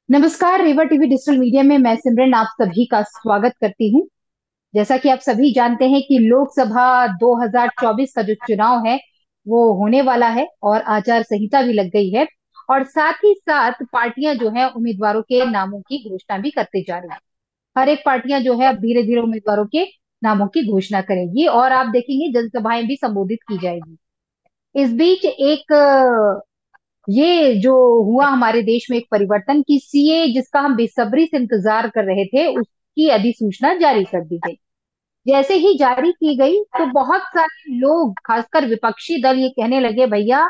नमस्कार। रेवा TV digital media में मैं सिमरन आप सभी का स्वागत करती हूँ। जैसा कि आप सभी जानते हैं कि लोकसभा 2024 का जो चुनाव है वो होने वाला है और आचार संहिता भी लग गई है। और साथ ही साथ पार्टियां जो है उम्मीदवारों के नामों की घोषणा भी करते जा रही है। हर एक पार्टियां जो है अब धीरे धीरे उम्मीदवारों के नामों की घोषणा करेगी और आप देखेंगे जनसभाएं भी संबोधित की जाएगी। इस बीच एक ये जो हुआ हमारे देश में एक परिवर्तन की सीए जिसका हम बेसब्री से इंतजार कर रहे थे उसकी अधिसूचना जारी कर दी गई। जैसे ही जारी की गई तो बहुत सारे लोग खासकर विपक्षी दल ये कहने लगे भैया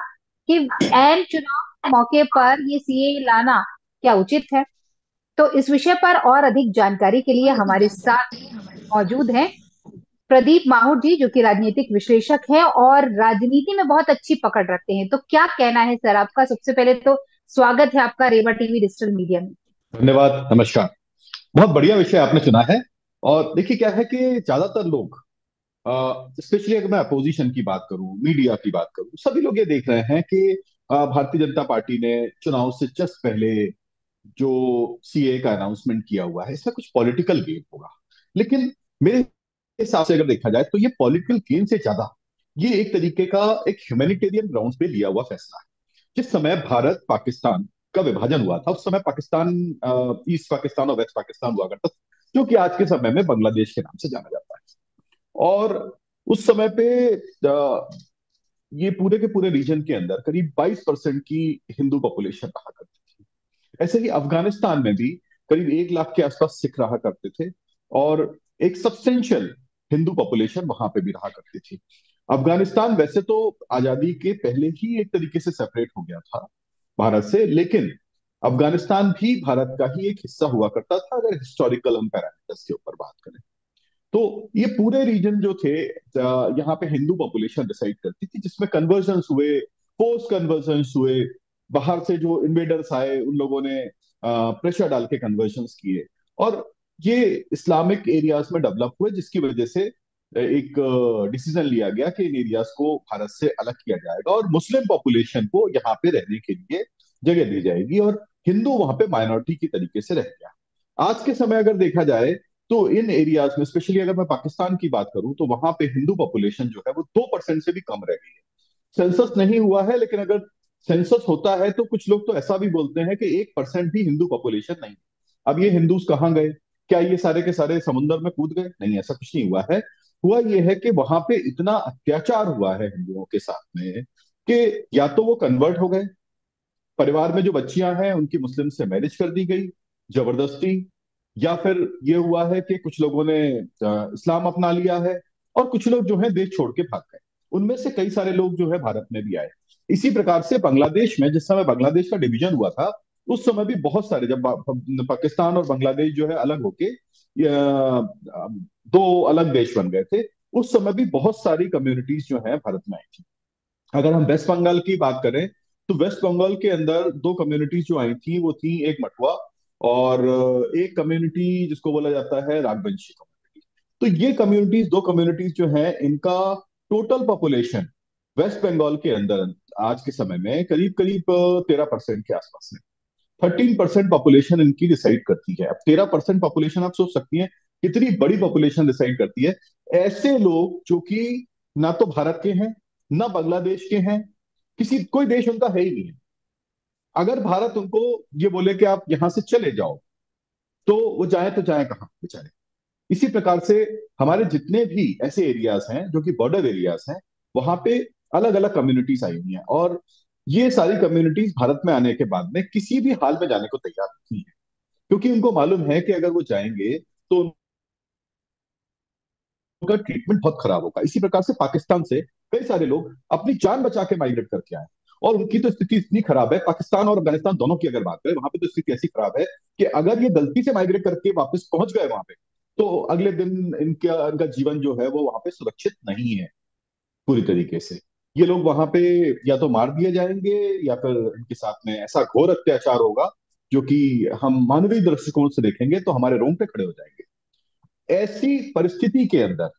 कि ऐन चुनाव के मौके पर ये सीए लाना क्या उचित है। तो इस विषय पर और अधिक जानकारी के लिए हमारे साथ मौजूद हैं प्रदीप माहूर जी जो कि राजनीतिक विश्लेषक हैं और राजनीति में बहुत अच्छी पकड़ रखते हैं। तो क्या कहना है सर आपका? सबसे पहले तो स्वागत है आपका रेवा टीवी डिजिटल मीडिया में। धन्यवाद। नमस्कार। बहुत बढ़िया विषय आपने चुना है। और देखिए क्या है कि ज्यादातर लोग, स्पेशली अगर मैं अपोजिशन की बात करूं, मीडिया की बात करूं, सभी लोग ये देख रहे हैं कि भारतीय जनता पार्टी ने चुनाव से जस्ट पहले जो सीए का अनाउंसमेंट किया हुआ है इसमें कुछ पॉलिटिकल गेम होगा। लेकिन मेरे हिसाब से अगर देखा जाए तो ये पॉलिटिकल गेम से ज्यादा ये एक तरीके का एक ह्यूमैनिटेरियन ग्राउंड पे लिया हुआ फैसला है। जिस समय भारत पाकिस्तान का विभाजन हुआ था उस समय पाकिस्तान, ईस्ट पाकिस्तान और वेस्ट पाकिस्तान हुआ करता था, जो कि आज के समय में बांग्लादेश के नाम से जाना जाता है। और उस समय पे ये पूरे के पूरे रीजन के अंदर करीब 22% की हिंदू पॉपुलेशन रहा करती थी। ऐसे ही अफगानिस्तान में भी करीब 1 लाख के आसपास सिख रहा करते थे और एक सब्सटेंशियल हिंदू पॉपुलेशन वहां पे भी रहा करती थी। अफगानिस्तान वैसे तो आजादी के पहले ही एक तरीके से सेपरेट हो गया था भारत से, लेकिन अफगानिस्तान भी भारत का ही एक हिस्सा हुआ करता था अगर हिस्टोरिकल हम पैरामीटर्स के ऊपर बात करें। तो ये पूरे रीजन जो थे, यहाँ पे हिंदू पॉपुलेशन डिसाइड करती थी, जिसमें कन्वर्जन्स हुए, पोस्ट कन्वर्जन्स हुए, बाहर से जो इन्वेडर्स आए उन लोगों ने प्रेशर डाल के कन्वर्जन्स किए और ये इस्लामिक एरियाज में डेवलप हुए, जिसकी वजह से एक डिसीजन लिया गया कि इन एरियाज को भारत से अलग किया जाएगा और मुस्लिम पॉपुलेशन को यहाँ पे रहने के लिए जगह दी जाएगी और हिंदू वहां पे माइनॉरिटी की तरीके से रह गया। आज के समय अगर देखा जाए तो इन एरियाज में, स्पेशली अगर मैं पाकिस्तान की बात करूं, तो वहां पे हिंदू पॉपुलेशन जो है वो 2% से भी कम रह गई है। सेंसस नहीं हुआ है, लेकिन अगर सेंसस होता है तो कुछ लोग तो ऐसा भी बोलते हैं कि 1% भी हिंदू पॉपुलेशन नहीं। अब ये हिंदूज कहाँ गए? क्या ये सारे के सारे समुन्द्र में कूद गए? नहीं, ऐसा कुछ नहीं हुआ है। हुआ ये है कि वहां पे इतना अत्याचार हुआ है हिंदुओं के साथ में कि या तो वो कन्वर्ट हो गए, परिवार में जो बच्चियां हैं उनकी मुस्लिम से मैरिज कर दी गई जबरदस्ती, या फिर ये हुआ है कि कुछ लोगों ने इस्लाम अपना लिया है और कुछ लोग जो है देश छोड़ के भाग गए। उनमें से कई सारे लोग जो है भारत में भी आए। इसी प्रकार से बांग्लादेश में जिस समय बांग्लादेश का डिवीजन हुआ था उस समय भी बहुत सारे, जब पाकिस्तान और बांग्लादेश जो है अलग होके दो अलग देश बन गए थे, उस समय भी बहुत सारी कम्युनिटीज जो है भारत में आई थी। अगर हम वेस्ट बंगाल की बात करें तो वेस्ट बंगाल के अंदर दो कम्युनिटीज जो आई थी वो थी, एक मटुआ और एक कम्युनिटी जिसको बोला जाता है रागवंशी कम्युनिटी। तो ये कम्युनिटीज, दो कम्युनिटीज जो है, इनका टोटल पॉपुलेशन वेस्ट बंगाल के अंदर आज के समय में करीब करीब 13% के आसपास है। 13% पॉपुलेशन इनकी डिसाइड करती है। अब 13% पॉपुलेशन आप सोच सकती हैं कितनी बड़ी पॉपुलेशन डिसाइड करती है। ऐसे लोग जो कि ना तो भारत के हैं ना बांग्लादेश के हैं, किसी कोई देश उनका है ही नहीं है। अगर भारत उनको ये बोले कि आप यहां से चले जाओ तो वो जाए तो जाए कहाँ बेचारे। इसी प्रकार से हमारे जितने भी ऐसे एरियाज हैं जो कि बॉर्डर एरियाज हैं, वहां पे अलग अलग कम्युनिटीज आई हुई हैं और ये सारी कम्युनिटीज भारत में आने के बाद में किसी भी हाल में जाने को तैयार नहीं है, क्योंकि उनको मालूम है कि अगर वो जाएंगे तो उनका ट्रीटमेंट बहुत खराब होगा। इसी प्रकार से पाकिस्तान से कई सारे लोग अपनी जान बचा के माइग्रेट करके आए और उनकी तो स्थिति इतनी खराब है, पाकिस्तान और अफगानिस्तान दोनों की अगर बात करें, वहां पे तो स्थिति ऐसी खराब है कि अगर ये गलती से माइग्रेट करके वापस पहुंच गए वहां पे तो अगले दिन इनका इनका जीवन जो है वो वहां पे सुरक्षित नहीं है पूरी तरीके से। ये लोग वहां पे या तो मार दिए जाएंगे या फिर इनके साथ में ऐसा घोर अत्याचार होगा जो कि हम मानवीय दृष्टिकोण से देखेंगे तो हमारे रोंगटे खड़े हो जाएंगे। ऐसी परिस्थिति के अंदर,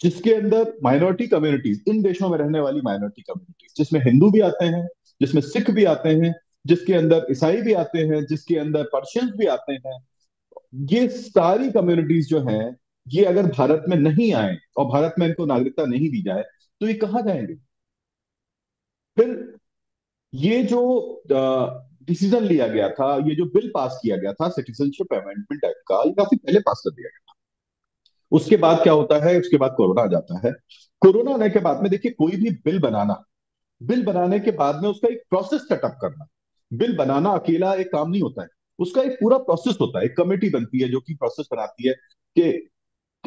जिसके अंदर माइनॉरिटी कम्युनिटीज, इन देशों में रहने वाली माइनॉरिटी कम्युनिटीज, जिसमें हिंदू भी आते हैं, जिसमें सिख भी आते हैं, जिसके अंदर ईसाई भी आते हैं, जिसके अंदर पर्शियंस भी आते हैं। ये सारी कम्युनिटीज जो हैं, ये अगर भारत में नहीं आए और भारत में इनको नागरिकता नहीं दी जाए, तो ये कहाँ जाएंगे फिर? ये जो डिसीजन लिया गया था, ये जो बिल पास किया गया था सिटीजनशिप अमेंडमेंट एक्ट का, ये काफी पहले पास कर दिया गया। उसके बाद क्या होता है? उसके बाद कोरोना आ जाता है। कोरोना आने के बाद में देखिए, कोई भी बिल बनाना, बिल बनाने के बाद में उसका एक प्रोसेस सेटअप करना, बिल बनाना अकेला एक काम नहीं होता है। उसका एक पूरा प्रोसेस होता है, एक कमेटी बनती है जो कि प्रोसेस बनाती है कि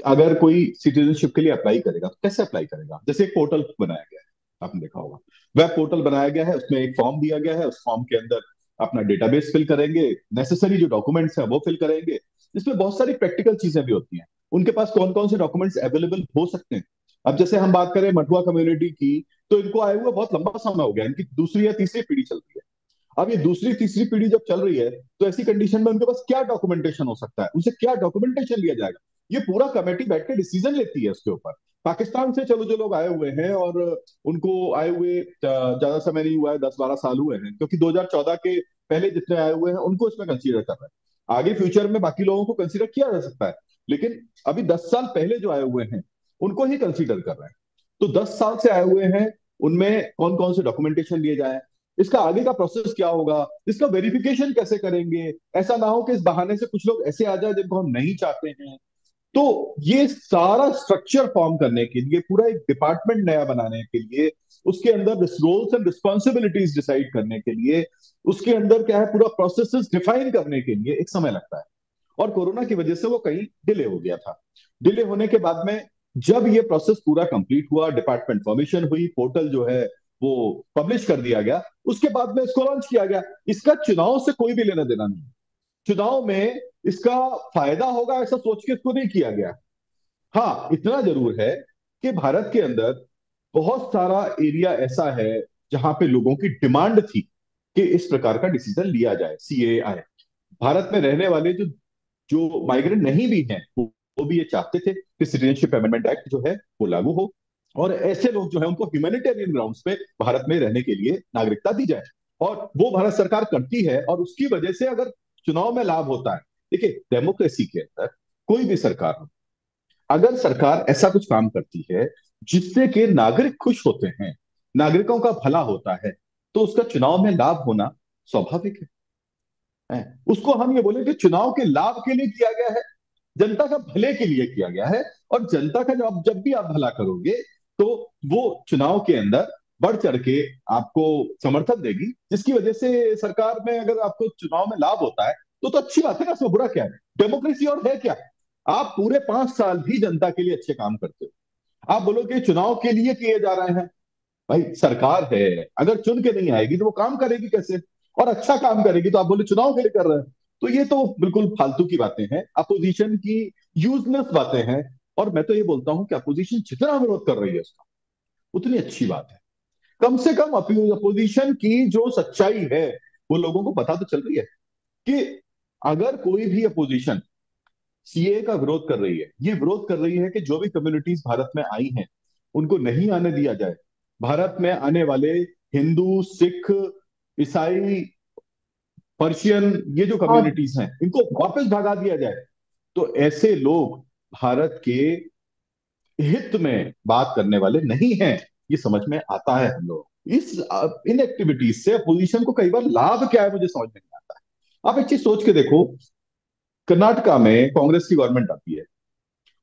अगर कोई सिटीजनशिप के लिए अप्लाई करेगा तो कैसे अप्लाई करेगा। जैसे एक पोर्टल बनाया गया है, आपने देखा होगा, वेब पोर्टल बनाया गया है, उसमें एक फॉर्म दिया गया है, उस फॉर्म के अंदर अपना डेटाबेस फिल करेंगे, नेसेसरी जो डॉक्यूमेंट्स हैं वो फिल करेंगे। इसमें बहुत सारी प्रैक्टिकल चीजें भी होती हैं, उनके पास कौन कौन से डॉक्यूमेंट्स अवेलेबल हो सकते हैं। अब जैसे हम बात करें मठुआ कम्युनिटी की, तो इनको आए हुए बहुत लंबा समय हो गया, इनकी दूसरी या तीसरी पीढ़ी चल रही है। अब ये दूसरी तीसरी पीढ़ी जब चल रही है, तो ऐसी कंडीशन में उनके पास क्या डॉक्यूमेंटेशन हो सकता है, उनसे क्या डॉक्यूमेंटेशन लिया जाएगा? ये पूरा कमेटी बैठ के डिसीजन लेती है उसके ऊपर। पाकिस्तान से चलो जो लोग आए हुए हैं, और उनको आए हुए ज्यादा समय नहीं हुआ है, 10-12 साल हुए हैं, क्योंकि 2014 के पहले जितने आए हुए हैं उनको इसमें कंसीडर कर रहे हैं। आगे फ्यूचर में बाकी लोगों को कंसीडर किया जा सकता है, लेकिन अभी 10 साल पहले जो आए हुए हैं उनको ही कंसीडर कर रहे हैं। तो 10 साल से आए हुए हैं, उनमें कौन कौन से डॉक्यूमेंटेशन लिए जाए, इसका आगे का प्रोसेस क्या होगा, इसका वेरिफिकेशन कैसे करेंगे। ऐसा ना हो कि इस बहाने से कुछ लोग ऐसे आ जाए जिनको हम नहीं चाहते हैं। तो ये सारा स्ट्रक्चर फॉर्म करने के लिए, पूरा एक डिपार्टमेंट नया बनाने के लिए, उसके अंदर रोल्स एंड रिस्पॉन्सिबिलिटीज डिसाइड करने के लिए, उसके अंदर क्या है, पूरा प्रोसेस डिफाइन करने के लिए एक समय लगता है। और कोरोना की वजह से वो कहीं डिले हो गया था। डिले होने के बाद में जब ये प्रोसेस पूरा कंप्लीट हुआ, डिपार्टमेंट फॉर्मेशन हुई, पोर्टल जो है वो पब्लिश कर दिया गया, उसके बाद में इसको लॉन्च किया गया। इसका चुनाव से कोई भी लेना देना नहीं। चुनाव में इसका फायदा होगा ऐसा सोच के इसको नहीं किया गया। हाँ, इतना जरूर है कि भारत के अंदर बहुत सारा एरिया ऐसा है जहां पे लोगों की डिमांड थी कि इस प्रकार का डिसीजन लिया जाए, सीएए। भारत में रहने वाले जो जो माइग्रेंट नहीं भी हैं, वो भी ये चाहते थे कि सिटीजनशिप अमेंडमेंट एक्ट जो है वो लागू हो, और ऐसे लोग जो है उनको ह्यूमैनिटेरियन ग्राउंड्स पे भारत में रहने के लिए नागरिकता दी जाए। और वो भारत सरकार करती है, और उसकी वजह से अगर चुनाव में लाभ होता है। देखिए, डेमोक्रेसी के अंदर कोई भी सरकार हो, अगर सरकार ऐसा कुछ काम करती है जिससे कि नागरिक खुश होते हैं, नागरिकों का भला होता है, तो उसका चुनाव में लाभ होना स्वाभाविक है। उसको हम ये बोले कि चुनाव के लाभ के लिए किया गया है, जनता का भले के लिए किया गया है। और जनता का जब जब भी आप भला करोगे, तो वो चुनाव के अंदर बढ़ चढ़ के आपको समर्थन देगी, जिसकी वजह से सरकार में अगर आपको चुनाव में लाभ होता है, तो अच्छी बात है ना, इसमें बुरा क्या है? डेमोक्रेसी और है क्या? आप पूरे 5 साल भी जनता के लिए अच्छे काम करते हो, आप बोलो कि चुनाव के लिए किए जा रहे हैं। भाई, सरकार है, अगर चुन के नहीं आएगी तो वो काम करेगी कैसे? और अच्छा काम करेगी तो आप बोले चुनाव के लिए कर रहे हैं। तो ये तो बिल्कुल फालतू की बातें हैं, अपोजिशन की यूजलेस बातें हैं। और मैं तो ये बोलता हूं कि अपोजिशन जितना विरोध कर रही है उसका, उतनी अच्छी बात है। कम से कम अपोजिशन की जो सच्चाई है वो लोगों को पता तो चल रही है कि अगर कोई भी अपोजिशन सीए का विरोध कर रही है, ये विरोध कर रही है कि जो भी कम्युनिटीज भारत में आई हैं उनको नहीं आने दिया जाए। भारत में आने वाले हिंदू, सिख, ईसाई, पर्शियन, ये जो और कम्युनिटीज हैं इनको वापस भगा दिया जाए। तो ऐसे लोग भारत के हित में बात करने वाले नहीं हैं, ये समझ में आता है हम लोग। इस इन एक्टिविटीज से अपोजिशन को कई बार लाभ क्या है मुझे समझ में नहीं आता है। आप एक चीज सोच के देखो, कर्नाटका में कांग्रेस की गवर्नमेंट आती है,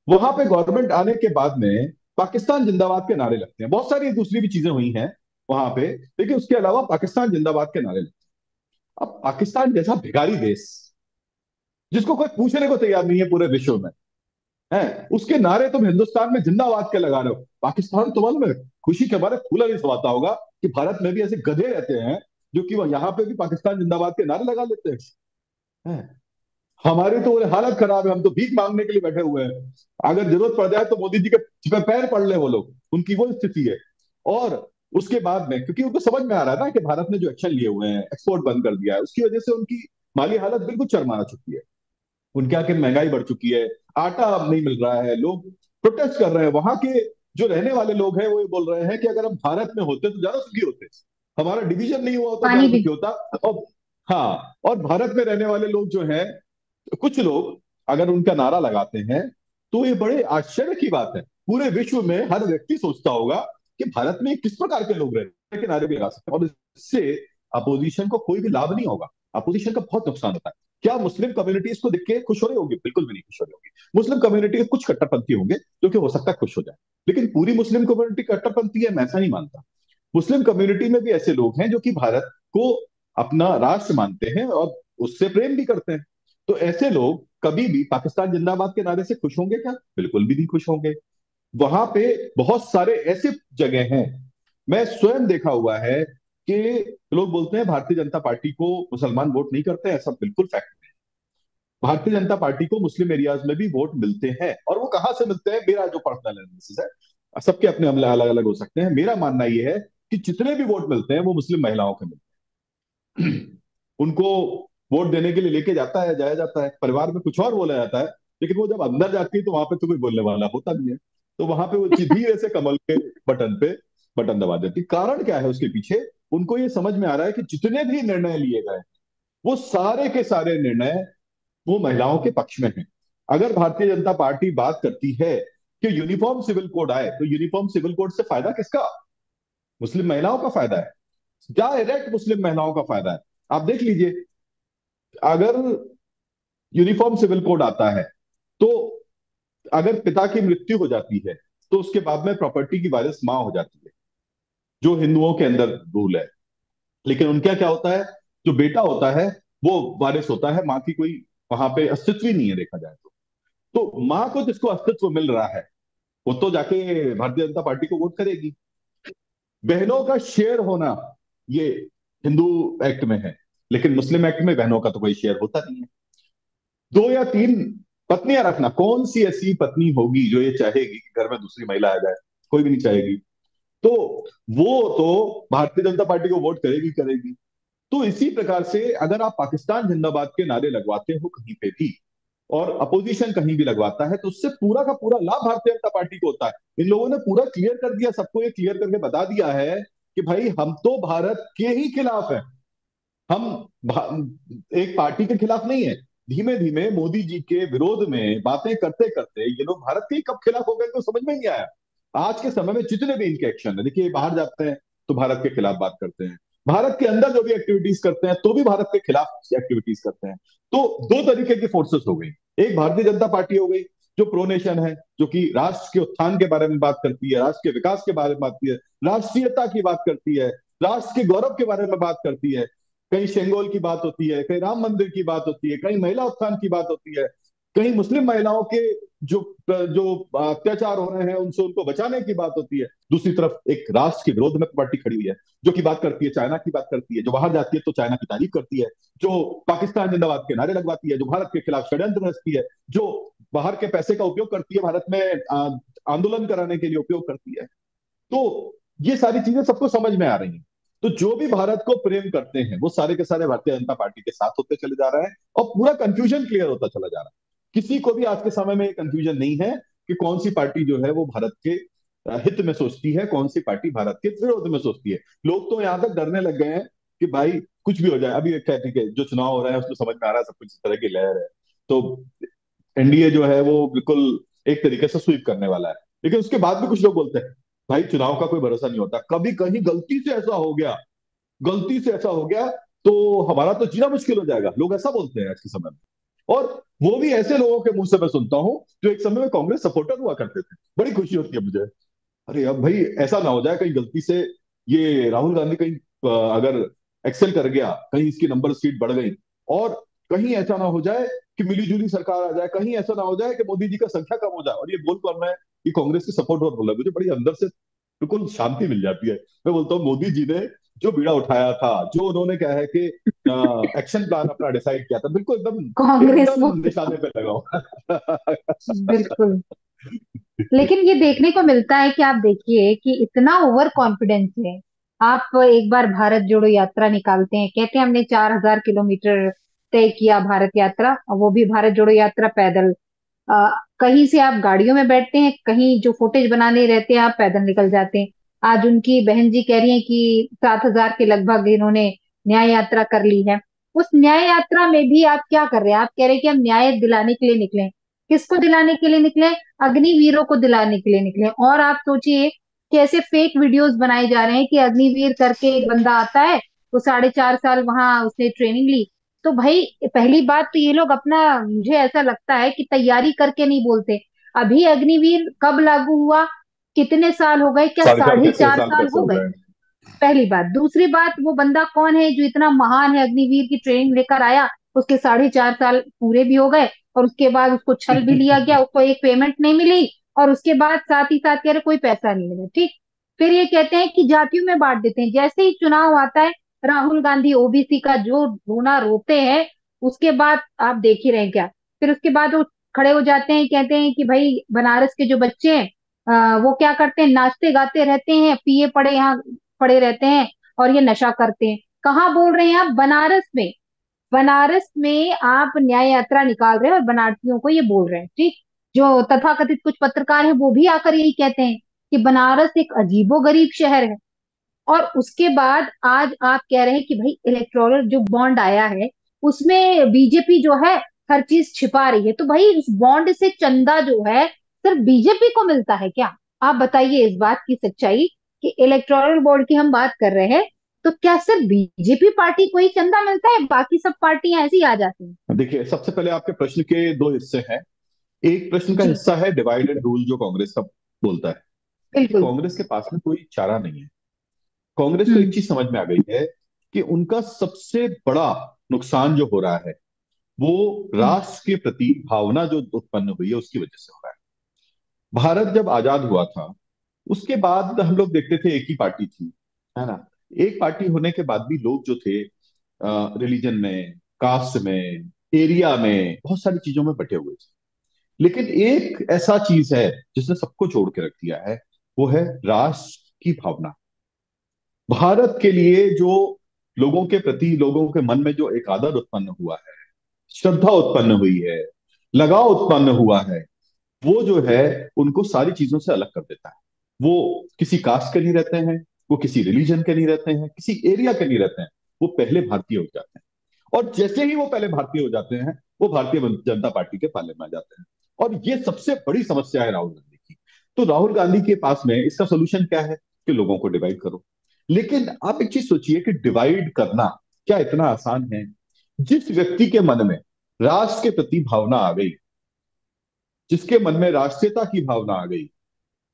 वहां पे गवर्नमेंट आने के बाद में पाकिस्तान जिंदाबाद के नारे लगते हैं, बहुत सारी दूसरी भी चीजें हुई हैं वहां पे, लेकिन उसके अलावा पाकिस्तान जिंदाबाद के नारे लगते हैं। अब पाकिस्तान जैसा भिखारी देश, जिसको कोई पूछने को तैयार नहीं है पूरे विश्व में, है, उसके नारे तुम हिंदुस्तान में जिंदाबाद के लगा रहे हो। पाकिस्तान तो मालूम है, खुशी के मारे फूला नहीं समाता होगा कि भारत में भी ऐसे गधे रहते हैं जो कि वह यहाँ पे भी पाकिस्तान जिंदाबाद के नारे लगा लेते हैं। हमारी तो हालत खराब है, हम तो भीख मांगने के लिए बैठे हुए हैं। अगर जरूरत पड़ जाए तो मोदी जी के पैर पड़ ले वो लोग, उनकी वो स्थिति है। और उसके बाद में, क्योंकि उनको समझ में आ रहा है ना कि भारत ने जो एक्शन लिए हुए हैं, एक्सपोर्ट बंद कर दिया है, उसकी वजह से उनकी माली हालत बिल्कुल चरमरा चुकी है। उनके यहाँ की महंगाई बढ़ चुकी है, आटा अब नहीं मिल रहा है, लोग प्रोटेस्ट कर रहे हैं। वहां के जो रहने वाले लोग हैं वो ये बोल रहे हैं कि अगर हम भारत में होते तो ज्यादा सुखी होते। हमारा डिवीजन नहीं हुआ होता तो पानी ज्यादा भी। दुखी होता। और हाँ, और भारत में रहने वाले लोग जो हैं, कुछ लोग अगर उनका नारा लगाते हैं तो ये बड़े आश्चर्य की बात है। पूरे विश्व में हर व्यक्ति सोचता होगा कि भारत में किस प्रकार के लोग रहते हैं कि नारे भी लगा सकते हैं, और इससे अपोजिशन को कोई भी लाभ नहीं होगा, अपोजिशन का बहुत नुकसान होता है। क्या मुस्लिम कम्युनिटीज को देख के खुश हो रही होगी? बिल्कुल भी नहीं खुश हो रही होगी। मुस्लिम कम्युनिटी के कुछ कट्टरपंथी होंगे जो कि हो सकता है खुश हो जाए, लेकिन पूरी मुस्लिम कम्युनिटी कट्टरपंथी है मैं ऐसा नहीं मानता। मुस्लिम कम्युनिटी में भी ऐसे लोग हैं जो कि भारत को अपना राष्ट्र मानते हैं और उससे प्रेम भी करते हैं। तो ऐसे लोग कभी भी पाकिस्तान जिंदाबाद के नारे से खुश होंगे क्या? बिल्कुल भी नहीं खुश होंगे। वहां पे बहुत सारे ऐसे जगह हैं, मैं स्वयं देखा हुआ है कि लोग बोलते हैं भारतीय जनता पार्टी को मुसलमान वोट नहीं करते, ऐसा बिल्कुल फैक्ट नहीं। भारतीय जनता पार्टी को मुस्लिम एरियाज में भी वोट मिलते हैं, और वो कहां से मिलते हैं, मेरा जो पर्सनल एनालिसिस है, सबके अपने अलग अलग हो सकते हैं, मेरा मानना यह है कि जितने भी वोट मिलते हैं वो मुस्लिम महिलाओं के मिलते हैं। उनको वोट देने के लिए लेके जाता है, जाया जाता है, परिवार में कुछ और बोला जाता है, लेकिन वो जब अंदर जाती है तो वहां पे तो कोई बोलने वाला होता नहीं है। तो वहां पे वो धीरे से कमल के बटन पे बटन दबा देती। कारण क्या है उसके पीछे? उनको ये समझ में आ रहा है कि जितने भी निर्णय लिए गए वो सारे के सारे निर्णय वो महिलाओं के पक्ष में है। अगर भारतीय जनता पार्टी बात करती है कि यूनिफॉर्म सिविल कोड आए, तो यूनिफॉर्म सिविल कोड से फायदा किसका? मुस्लिम महिलाओं का फायदा है, डायरेक्ट मुस्लिम महिलाओं का फायदा है। आप देख लीजिए, अगर यूनिफॉर्म सिविल कोड आता है तो अगर पिता की मृत्यु हो जाती है तो उसके बाद में प्रॉपर्टी की वारिस मां हो जाती है, जो हिंदुओं के अंदर रूल है। लेकिन उनका क्या होता है, जो बेटा होता है वो वारिस होता है, मां की कोई वहां पे अस्तित्व ही नहीं है देखा जाए तो मां को जिसको अस्तित्व मिल रहा है वो तो जाके भारतीय जनता पार्टी को वोट करेगी। बहनों का शेयर होना ये हिंदू एक्ट में है, लेकिन मुस्लिम एक्ट में बहनों का तो कोई शेयर होता नहीं है। दो या तीन पत्नियां रखना, कौन सी ऐसी पत्नी होगी जो ये चाहेगी कि घर में दूसरी महिला आ जाए? कोई भी नहीं चाहेगी। तो वो तो भारतीय जनता पार्टी को वोट करेगी करेगी। तो इसी प्रकार से अगर आप पाकिस्तान जिंदाबाद के नारे लगवाते हो कहीं पे भी, और अपोजिशन कहीं भी लगवाता है, तो उससे पूरा का पूरा लाभ भारतीय जनता पार्टी को होता है। इन लोगों ने पूरा क्लियर कर दिया, सबको ये क्लियर करके बता दिया है कि भाई हम तो भारत के ही खिलाफ है, हम एक पार्टी के खिलाफ नहीं है। धीमे धीमे मोदी जी के विरोध में बातें करते करते ये लोग भारत के ही कब खिलाफ हो गए तो समझ में नहीं आया। आज के समय में जितने भी इनके एक्शन है, देखिए बाहर जाते हैं तो भारत के खिलाफ बात करते हैं, भारत के अंदर जो भी एक्टिविटीज करते हैं तो भी भारत के खिलाफ एक्टिविटीज करते हैं। तो दो तरीके की फोर्सेस हो गई। एक भारतीय जनता पार्टी हो गई जो प्रो नेशन है, जो कि राष्ट्र के उत्थान के बारे में बात करती है, राष्ट्र के विकास के बारे में बात करती है, राष्ट्रीयता की बात करती है, राष्ट्र के गौरव के बारे में बात करती है। कहीं शेंगोल की बात होती है, कहीं राम मंदिर की बात होती है, कहीं महिला उत्थान की बात होती है, कहीं मुस्लिम महिलाओं के जो जो अत्याचार हो रहे हैं उनसे उनको बचाने की बात होती है। दूसरी तरफ एक राष्ट्र के विरोध में पार्टी खड़ी हुई है, जो कि बात करती है चाइना की बात करती है, जो बाहर जाती है तो चाइना की तारीफ करती है, जो पाकिस्तान जिंदाबाद के नारे लगवाती है, जो भारत के खिलाफ षड्यंत्र रचती है, जो बाहर के पैसे का उपयोग करती है भारत में आंदोलन कराने के लिए उपयोग करती है। तो ये सारी चीजें सबको समझ में आ रही हैं। तो जो भी भारत को प्रेम करते हैं वो सारे के सारे भारतीय जनता पार्टी के साथ होते चले जा रहे हैं, और पूरा कंफ्यूजन क्लियर होता चला जा रहा है। किसी को भी आज के समय में कंफ्यूजन नहीं है कि कौन सी पार्टी जो है वो भारत के हित में सोचती है, कौन सी पार्टी भारत के विरोध में सोचती है। लोग तो यहां तक डरने लग गए हैं कि भाई कुछ भी हो जाए, अभी क्या ठीक है जो चुनाव हो रहा है उसमें समझ में आ रहा है सब कुछ इस तरह की लहर है, तो एनडीए जो है वो बिल्कुल एक तरीके से स्वीप करने वाला है। लेकिन उसके बाद भी कुछ लोग बोलते हैं भाई चुनाव का कोई भरोसा नहीं होता, कभी कहीं गलती से ऐसा हो गया, गलती से ऐसा हो गया तो हमारा तो जीना मुश्किल हो जाएगा, लोग ऐसा बोलते हैं आज के समय में। और वो भी ऐसे लोगों के मुंह से मैं सुनता हूं जो एक समय में कांग्रेस सपोर्टर हुआ करते थे। बड़ी खुशी होती है मुझे। अरे अब भाई ऐसा ना हो जाए कहीं गलती से ये राहुल गांधी कहीं अगर एक्सेल कर गया, कहीं इसकी नंबर सीट बढ़ गई, और कहीं ऐसा ना हो जाए कि मिली जुली सरकार आ जाए, कहीं ऐसा ना हो जाए कि मोदी जी का संख्या कम हो जाए और ये बोल कर मैं ये कांग्रेस के सपोर्ट और बोला, मुझे बड़ी अंदर से बिल्कुल शांति मिल जाती है। मैं बोलता हूँ मोदी जी ने जो बीड़ा उठाया था, जो उन्होंने क्या है कि एक्शन प्लान अपना डिसाइड किया था, बिल्कुल एकदम कांग्रेस एकदम मुक्त। निशाने पे लगा। बिल्कुल। लेकिन ये देखने को मिलता है कि आप देखिए कि इतना ओवर कॉन्फिडेंस है। आप एक बार भारत जोड़ो यात्रा निकालते हैं, कहते हैं हमने 4,000 किलोमीटर तय किया भारत यात्रा, और वो भी भारत जोड़ो यात्रा पैदल। कहीं से आप गाड़ियों में बैठते हैं, कहीं जो फुटेज बनाने रहते हैं आप पैदल निकल जाते हैं। आज उनकी बहन जी कह रही हैं कि 7,000 के लगभग इन्होंने न्याय यात्रा कर ली है। उस न्याय यात्रा में भी आप क्या कर रहे हैं? आप कह रहे हैं कि हम न्याय दिलाने के लिए निकले। किसको दिलाने के लिए निकले? अग्निवीरों को दिलाने के लिए निकले। और आप सोचिए कि ऐसे फेक वीडियोस बनाए जा रहे हैं कि अग्निवीर करके एक बंदा आता है, वो 4.5 साल वहां उसने ट्रेनिंग ली। तो भाई, पहली बात तो ये लोग अपना, मुझे ऐसा लगता है कि तैयारी करके नहीं बोलते। अभी अग्निवीर कब लागू हुआ? कितने साल हो गए? क्या साढ़े चार साढ़े कैसे चार साल साल कैसे हो हो गए? गए? पहली बात। दूसरी बात, वो बंदा कौन है जो इतना महान है, अग्निवीर की ट्रेनिंग लेकर आया? उसके 4.5 साल पूरे भी हो गए, और उसके बाद उसको छल भी लिया गया, उसको एक पेमेंट नहीं मिली, और उसके बाद साथ ही साथ कह रहे कोई पैसा नहीं मिला। ठीक। फिर ये कहते हैं कि जातियों में बांट देते हैं। जैसे ही चुनाव आता है, राहुल गांधी ओबीसी का जो रोना रोते हैं, उसके बाद आप देख ही रहे हैं क्या। फिर उसके बाद वो खड़े हो जाते हैं, कहते हैं कि भाई बनारस के जो बच्चे हैं, वो क्या करते हैं, नाचते गाते रहते हैं, पिए पड़े यहाँ पड़े रहते हैं, और ये नशा करते हैं। कहाँ बोल रहे हैं आप? बनारस में। बनारस में आप न्याय यात्रा निकाल रहे हैं और बनारसियों को ये बोल रहे हैं। ठीक। जो तथाकथित कुछ पत्रकार हैं, वो भी आकर यही कहते हैं कि बनारस एक अजीबोगरीब शहर है। और उसके बाद आज आप कह रहे हैं कि भाई इलेक्टोरल जो बॉन्ड आया है, उसमें बीजेपी जो है हर चीज छिपा रही है। तो भाई, उस बॉन्ड से चंदा जो है सिर्फ बीजेपी को मिलता है क्या? आप बताइए इस बात की सच्चाई, कि इलेक्टोरल बॉन्ड की हम बात कर रहे हैं, तो क्या सिर्फ बीजेपी पार्टी को ही चंदा मिलता है, बाकी सब पार्टियां ऐसी आ जाती हैं? देखिए, सबसे पहले आपके प्रश्न के दो हिस्से हैं। एक प्रश्न का जी। हिस्सा है डिवाइड एंड रूल, जो कांग्रेस का बोलता है। देखिए, बिल्कुल। कांग्रेस के पास में कोई चारा नहीं है। कांग्रेस को हम्म। एक चीज समझ में आ गई है कि उनका सबसे बड़ा नुकसान जो हो रहा है, वो हम्म। राष्ट्र के प्रति भावना जो उत्पन्न हुई है उसकी वजह से हो रहा है। भारत जब आजाद हुआ था, उसके बाद हम लोग देखते थे एक ही पार्टी थी, है ना। एक पार्टी होने के बाद भी लोग जो थे, रिलीजन में, कास्ट में, एरिया में, बहुत सारी चीजों में बटे हुए थे। लेकिन एक ऐसा चीज है जिसने सबको जोड़ के रख दिया है, वो है राष्ट्र की भावना। भारत के लिए जो लोगों के प्रति, लोगों के मन में जो एक आदर उत्पन्न हुआ है, श्रद्धा उत्पन्न हुई है, लगाव उत्पन्न हुआ है, वो जो है उनको सारी चीजों से अलग कर देता है। वो किसी कास्ट के नहीं रहते हैं, वो किसी रिलीजन के नहीं रहते हैं, किसी एरिया के नहीं रहते हैं। वो पहले भारतीय हो जाते हैं। और जैसे ही वो पहले भारतीय हो जाते हैं, वो भारतीय जनता पार्टी के पाले में आ जाते हैं। और ये सबसे बड़ी समस्या है राहुल गांधी की। तो राहुल गांधी के पास में इसका सोल्यूशन क्या है? कि लोगों को डिवाइड करो। लेकिन आप एक चीज सोचिए कि डिवाइड करना क्या इतना आसान है? जिस व्यक्ति के मन में राष्ट्र के प्रति भावना आ गई, जिसके मन में राष्ट्रीयता की भावना आ गई,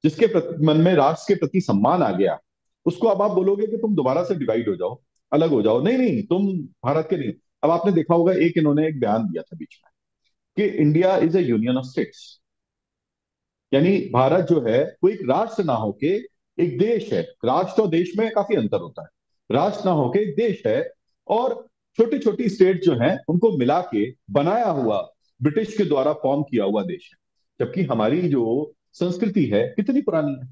जिसके मन में राष्ट्र के प्रति सम्मान आ गया, उसको अब आप बोलोगे कि तुम दोबारा से डिवाइड हो जाओ, अलग हो जाओ, नहीं नहीं, तुम भारत के नहीं। अब आपने देखा होगा, एक इन्होंने एक बयान दिया था बीच में कि India is A union of states. यानी भारत जो है वो एक राष्ट्र ना होके एक देश है। राष्ट्र और देश में काफी अंतर होता है। राष्ट्र ना होके एक देश है, और छोटी छोटी स्टेट जो हैं उनको मिला के बनाया हुआ, ब्रिटिश के द्वारा फॉर्म किया हुआ देश है। जबकि हमारी जो संस्कृति है कितनी पुरानी है।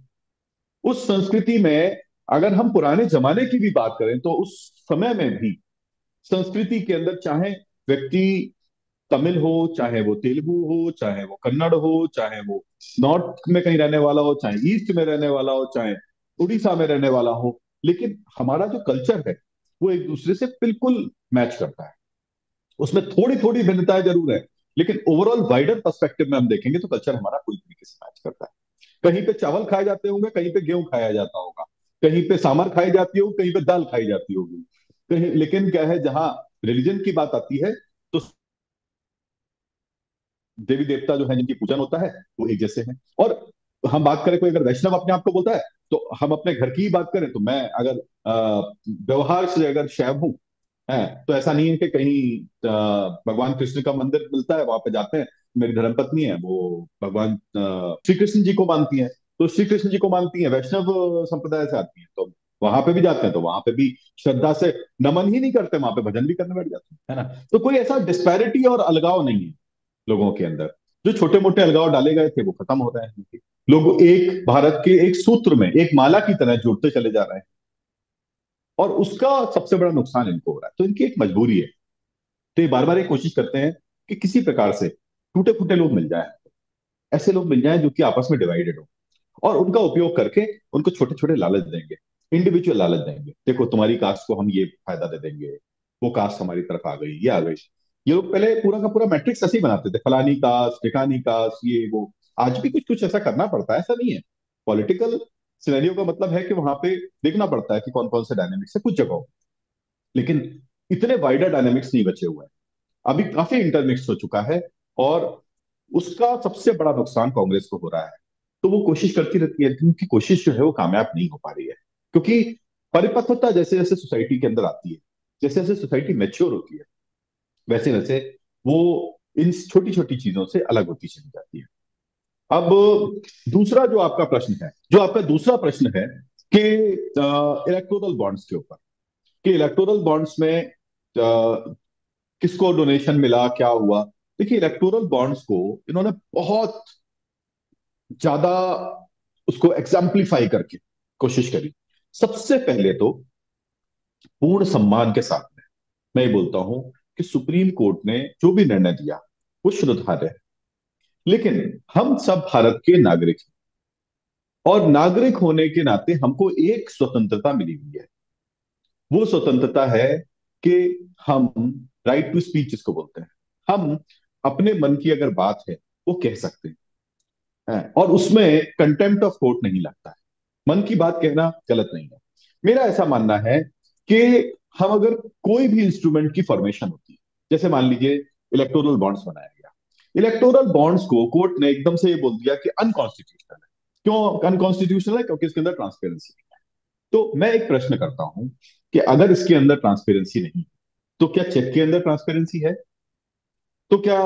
उस संस्कृति में अगर हम पुराने जमाने की भी बात करें, तो उस समय में भी संस्कृति के अंदर, चाहे व्यक्ति तमिल हो, चाहे वो तेलुगु हो, चाहे वो कन्नड़ हो, चाहे वो नॉर्थ में कहीं रहने वाला हो, चाहे ईस्ट में रहने वाला हो, चाहे उड़ीसा में रहने वाला हो, लेकिन हमारा जो कल्चर है वो एक दूसरे से बिल्कुल मैच करता है। उसमें थोड़ी थोड़ी भिन्नताएं जरूर है, लेकिन ओवरऑल वाइडर पर्सपेक्टिव में हम देखेंगे तो कल्चर हमारा पूरी तरीके से मैच करता है। कहीं पे चावल खाए जाते होंगे, कहीं पे गेहूं खाया जाता होगा, कहीं पे सांभर खाई जाती होगी, कहीं पे दाल खाई जाती होगी, कहीं, लेकिन क्या है, जहां रिलीजन की बात आती है, तो देवी देवता जो है जिनकी पूजन होता है वो एक जैसे हैं। और हम बात करें, कोई अगर वैष्णव अपने आप को बोलता है, तो हम अपने घर की ही बात करें, तो मैं अगर व्यवहार से अगर शैव हूं, है, तो ऐसा नहीं है कि कहीं भगवान कृष्ण का मंदिर मिलता है, वहां पे जाते हैं। मेरी धर्मपत्नी है, वो भगवान श्री कृष्ण जी को मानती है, तो श्री कृष्ण जी को मानती है, वैष्णव संप्रदाय से आती है, तो वहां पे भी जाते हैं, तो वहां पे भी श्रद्धा से नमन ही नहीं करते, वहां पे भजन भी करने बैठ जाते हैं, है ना। तो कोई ऐसा डिस्पैरिटी और अलगाव नहीं है लोगों के अंदर। जो छोटे मोटे अलगाव डाले गए थे वो खत्म हो रहे हैं। लोग एक भारत के एक सूत्र में, एक माला की तरह जुड़ते चले जा रहे हैं। और उसका सबसे बड़ा नुकसान इनको हो रहा है, तो इनकी एक मजबूरी है। तो ये बार बार ये कोशिश करते हैं कि किसी प्रकार से टूटे फूटे लोग मिल जाए, ऐसे लोग मिल जाएं जो कि आपस में डिवाइडेड हो। और उनका उपयोग करके उनको छोटे छोटे लालच देंगे, इंडिविजुअल लालच देंगे। देखो तुम्हारी कास्ट को हम ये फायदा दे देंगे, वो कास्ट हमारी तरफ आ गई, ये आ गई। ये लोग पहले पूरा का पूरा मैट्रिक्स ऐसे ही बनाते थे, फलानी कास्ट ढिकानी कास्ट ये वो। आज भी कुछ कुछ ऐसा करना पड़ता है, ऐसा नहीं है। पॉलिटिकल सिनेरियो का मतलब है कि वहां पे देखना पड़ता है कि कौन कौन से डायनेमिक्स है कुछ जगहों। लेकिन इतने वाइडर डायनेमिक्स नहीं बचे हुए हैं, अभी काफी इंटरमिक्स हो चुका है। और उसका सबसे बड़ा नुकसान कांग्रेस को हो रहा है। तो वो कोशिश करती रहती है, लेकिन उनकी कोशिश जो है वो कामयाब नहीं हो पा रही है। क्योंकि परिपक्वता जैसे जैसे सोसाइटी के अंदर आती है, जैसे जैसे सोसाइटी मैच्योर होती है, वैसे वैसे वो इन छोटी छोटी चीजों से अलग होती चली जाती है। अब दूसरा जो आपका प्रश्न है, जो आपका दूसरा प्रश्न है कि इलेक्टोरल बॉन्ड्स के ऊपर, कि इलेक्टोरल बॉन्ड्स में किसको डोनेशन मिला, क्या हुआ। देखिए इलेक्टोरल बॉन्ड्स को इन्होंने बहुत ज्यादा उसको एग्जाम्प्लीफाई करके कोशिश करी। सबसे पहले तो पूर्ण सम्मान के साथ में मैं ये बोलता हूं कि सुप्रीम कोर्ट ने जो भी निर्णय दिया वो श्रद्धार्ह है। लेकिन हम सब भारत के नागरिक हैं, और नागरिक होने के नाते हमको एक स्वतंत्रता मिली हुई है। वो स्वतंत्रता है कि हम राइट टू स्पीच जिसको बोलते हैं, हम अपने मन की अगर बात है वो कह सकते हैं, और उसमें कंटेम्प्ट ऑफ कोर्ट नहीं लगता है। मन की बात कहना गलत नहीं है। मेरा ऐसा मानना है कि हम अगर कोई भी इंस्ट्रूमेंट की फॉर्मेशन होती है, जैसे मान लीजिए इलेक्टोरल बॉन्ड्स बनाया गया, इलेक्टोरल बॉन्ड्स को कोर्ट ने एकदम से ये बोल दिया कि अनकॉन्स्टिट्यूशनल है। क्यों अनकॉन्स्टिट्यूशनल है? क्योंकि इसके अंदर ट्रांसपेरेंसी नहीं है। तो मैं एक प्रश्न करता हूं कि अगर इसके अंदर ट्रांसपेरेंसी नहीं, तो क्या चेक के अंदर ट्रांसपेरेंसी है? तो क्या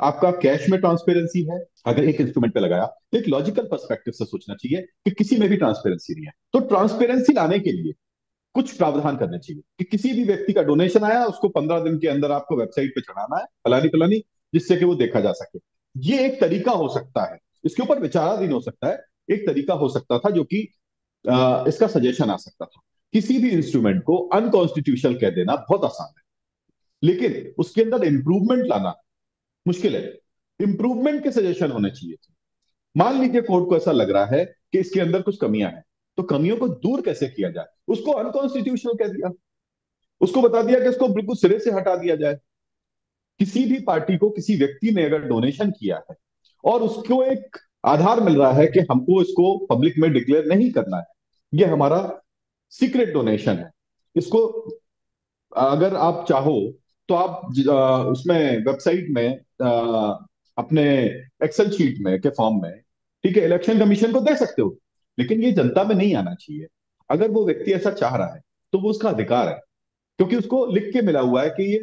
आपका कैश में ट्रांसपेरेंसी है? अगर एक इंस्ट्रूमेंट पे लगाया, तो एक लॉजिकल पर्सपेक्टिव से सोचना चाहिए कि किसी में भी ट्रांसपेरेंसी नहीं है। तो ट्रांसपेरेंसी लाने के लिए कुछ प्रावधान करने चाहिए कि किसी भी व्यक्ति का डोनेशन आया उसको 15 दिन के अंदर आपको वेबसाइट पे चढ़ाना है, फलानी फलानी, जिससे कि वो देखा जा सके। ये एक तरीका हो सकता है, इसके ऊपर विचाराधीन हो सकता है। एक तरीका हो सकता था जो कि इसका सजेशन आ सकता था। किसी भी इंस्ट्रूमेंट को अनकॉन्स्टिट्यूशनल कह देना बहुत आसान है, लेकिन उसके अंदर इंप्रूवमेंट लाना मुश्किल है। इंप्रूवमेंट के सजेशन होने चाहिए थे। मान लीजिए कोर्ट को ऐसा लग रहा है कि इसके अंदर कुछ कमियां हैं, तो कमियों को दूर कैसे किया जाए? उसको अनकॉन्स्टिट्यूशनल कह दिया, उसको बता दिया कि इसको बिल्कुल सिरे से हटा दिया जाए। किसी भी पार्टी को किसी व्यक्ति ने अगर डोनेशन किया है और उसको एक आधार मिल रहा है कि हमको इसको पब्लिक में डिक्लेयर नहीं करना है, ये हमारा सीक्रेट डोनेशन है, इसको अगर आप चाहो तो आप उसमें वेबसाइट में अपने एक्सेल शीट में के फॉर्म में, ठीक है, इलेक्शन कमीशन को दे सकते हो। लेकिन ये जनता में नहीं आना चाहिए। अगर वो व्यक्ति ऐसा चाह रहा है तो वो उसका अधिकार है, क्योंकि उसको लिख के मिला हुआ है कि ये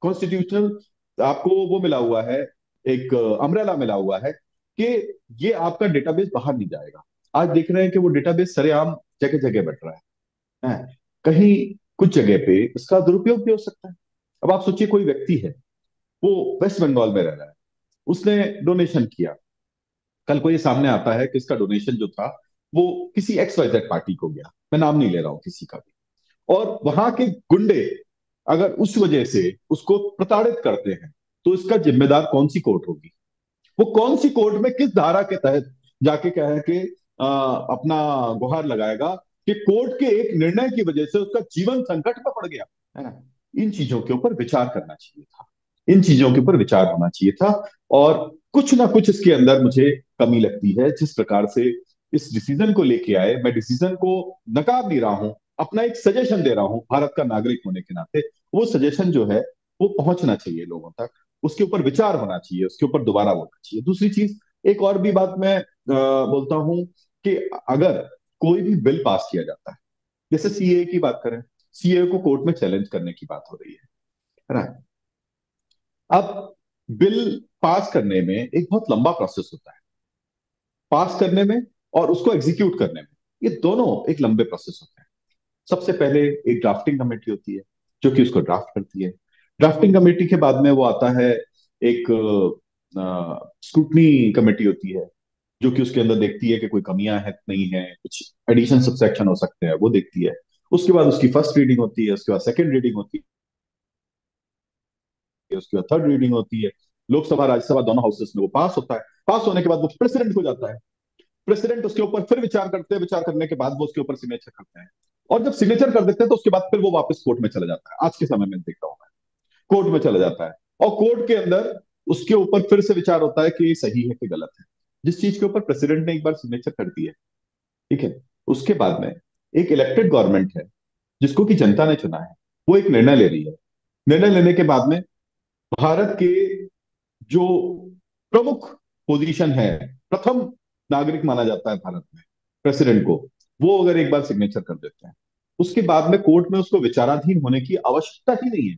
कॉन्स्टिट्यूशनल आपको वो मिला हुआ है, एक अम्ब्रेला मिला हुआ है कि ये आपका डेटाबेस बाहर नहीं जाएगा। आज देख रहे हैं कि वो डेटाबेस सरेआम जगह जगह बट रहा है। कहीं कुछ जगह पे इसका दुरुपयोग भी हो सकता है। अब आप सोचिए कोई व्यक्ति है, वो वेस्ट बंगाल में रह रहा है, उसने डोनेशन किया, कल को ये सामने आता है कि इसका डोनेशन जो था वो किसी एक्स वाई जेड पार्टी को गया, मैं नाम नहीं ले रहा हूं किसी का भी, और वहां के गुंडे अगर उस वजह से उसको प्रताड़ित करते हैं, तो इसका जिम्मेदार कौन सी कोर्ट होगी? वो कौन सी कोर्ट में किस धारा के तहत जाके कहे कि अपना गुहार लगाएगा कि कोर्ट के एक निर्णय की वजह से उसका जीवन संकट में पड़ गया, है ना? इन चीजों के ऊपर विचार करना चाहिए था, इन चीजों के ऊपर विचार होना चाहिए था। और कुछ ना कुछ इसके अंदर मुझे कमी लगती है। जिस प्रकार से इस डिसीजन को लेके आए, मैं डिसीजन को नकार नहीं रहा हूं, अपना एक सजेशन दे रहा हूं भारत का नागरिक होने के नाते। वो सजेशन जो है वो पहुंचना चाहिए लोगों तक, उसके ऊपर विचार होना चाहिए, उसके ऊपर दोबारा बोलना चाहिए। दूसरी चीज, एक और भी बात मैं बोलता हूं कि अगर कोई भी बिल पास किया जाता है, जैसे सीए की बात करें, सीए को कोर्ट में चैलेंज करने की बात हो रही है ना? अब बिल पास करने में एक बहुत लंबा प्रोसेस होता है, पास करने में और उसको एग्जीक्यूट करने में, ये दोनों एक लंबे प्रोसेस होते हैं। सबसे पहले एक ड्राफ्टिंग कमेटी होती है जो कि उसको ड्राफ्ट करती है। ड्राफ्टिंग कमेटी के बाद में वो आता है, एक स्क्रूटनी कमेटी होती है जो कि उसके अंदर देखती है कि कोई कमियां है नहीं है, कुछ एडिशन सब्सट्रैक्शन हो सकते हैं, वो देखती है। उसके बाद उसकी फर्स्ट रीडिंग होती है, उसके बाद सेकंड रीडिंग होती है, उसके बाद थर्ड रीडिंग होती है। लोकसभा राज्यसभा दोनों हाउसेस में वो पास होता है। पास होने के बाद वो प्रेसिडेंट हो जाता है। प्रेसिडेंट उसके ऊपर फिर विचार करते हैं, विचार करने के बाद वो उसके ऊपर सिग्नेचर करते हैं, और जब सिग्नेचर कर देते हैं तो उसके बाद फिर वो वापस कोर्ट में चला जाता है। आज के समय में देख रहा हूं मैं, कोर्ट में चला जाता है, और कोर्ट के अंदर उसके ऊपर फिर से विचार होता है कि ये सही है कि गलत है। जिस चीज के ऊपर प्रेसिडेंट ने एक बार सिग्नेचर कर दी है, ठीक है, उसके बाद में एक इलेक्टेड गवर्नमेंट है जिसको कि जनता ने चुना है, वो एक निर्णय ले रही है। निर्णय लेने के बाद में भारत के जो प्रमुख पोजीशन है, प्रथम नागरिक माना जाता है भारत में प्रेसिडेंट को, वो अगर एक बार सिग्नेचर कर देते हैं, उसके बाद में कोर्ट में उसको विचाराधीन होने की आवश्यकता ही नहीं है,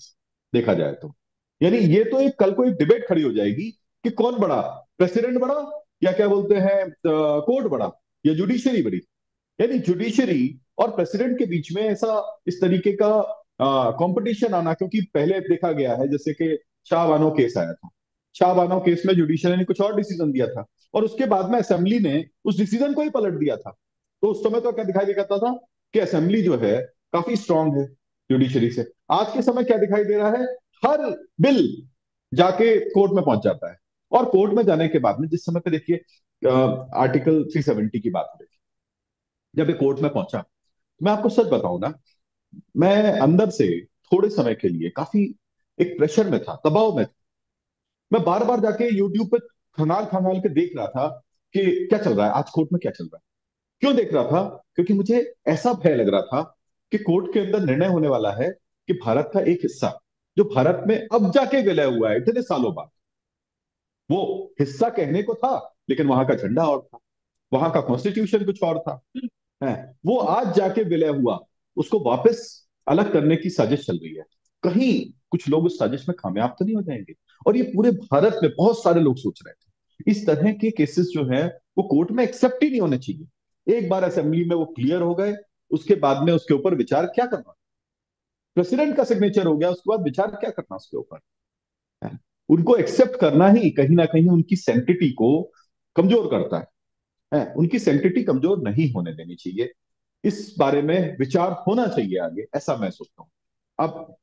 देखा जाए तो। यानी ये तो एक कल को एक डिबेट खड़ी हो जाएगी कि कौन बड़ा, प्रेसिडेंट बड़ा, या क्या बोलते हैं कोर्ट बड़ा, या जुडिशरी बड़ी। यानी जुडिशरी और प्रेसिडेंट के बीच में ऐसा इस तरीके का कंपटीशन आना, क्योंकि पहले देखा गया है जैसे कि शाह बानो केस आया था, शाह बानो केस में जुडिशरी ने कुछ और डिसीजन दिया था, और उसके बाद में असेंबली ने उस डिसीजन को ही पलट दिया था। तो उस समय तो क्या दिखाई देता था कि असेंबली जो है काफी स्ट्रांग है जुडिशरी से। आज के समय क्या दिखाई दे रहा है, हर बिल जाके कोर्ट में पहुंच जाता है, और कोर्ट में जाने के बाद में जिस समय पे देखिए आर्टिकल 370 की बात हो रही थी, जब ये कोर्ट में पहुंचा, मैं आपको सच बताऊं ना, मैं अंदर से थोड़े समय के लिए काफी एक प्रेशर में था, दबाव में था। मैं बार बार जाके यूट्यूब पे खंगाल खंगाल के देख रहा था कि क्या चल रहा है आज कोर्ट में, क्या चल रहा है। क्यों देख रहा था, क्योंकि मुझे ऐसा भय लग रहा था कि कोर्ट के अंदर निर्णय होने वाला है कि भारत का एक हिस्सा जो भारत में अब जाके विलय हुआ है इतने सालों बाद, वो हिस्सा कहने को था लेकिन वहां का झंडा और था, वहां का कॉन्स्टिट्यूशन कुछ और था, है, वो आज जाके विलय हुआ, उसको वापस अलग करने की साजिश चल रही है। कहीं कुछ लोग उस साजिश में कामयाब तो नहीं हो जाएंगे। और ये पूरे भारत में बहुत सारे लोग सोच रहे थे इस तरह के केसेस जो है वो कोर्ट में एक्सेप्ट ही नहीं होने चाहिए। एक बार असेंबली में वो क्लियर हो गए, उसके बाद में उसके ऊपर विचार क्या करना, प्रेसिडेंट का सिग्नेचर हो गया, उसके बाद विचार क्या करना उसके ऊपर, है? उनको एक्सेप्ट करना ही कहीं ना कहीं उनकी सेंटिटी को कमजोर करता है, उनकी सेंटिटी कमजोर नहीं होने देनी चाहिए। इस बारे में विचार होना चाहिए आगे, ऐसा मैं सोचता हूं। अब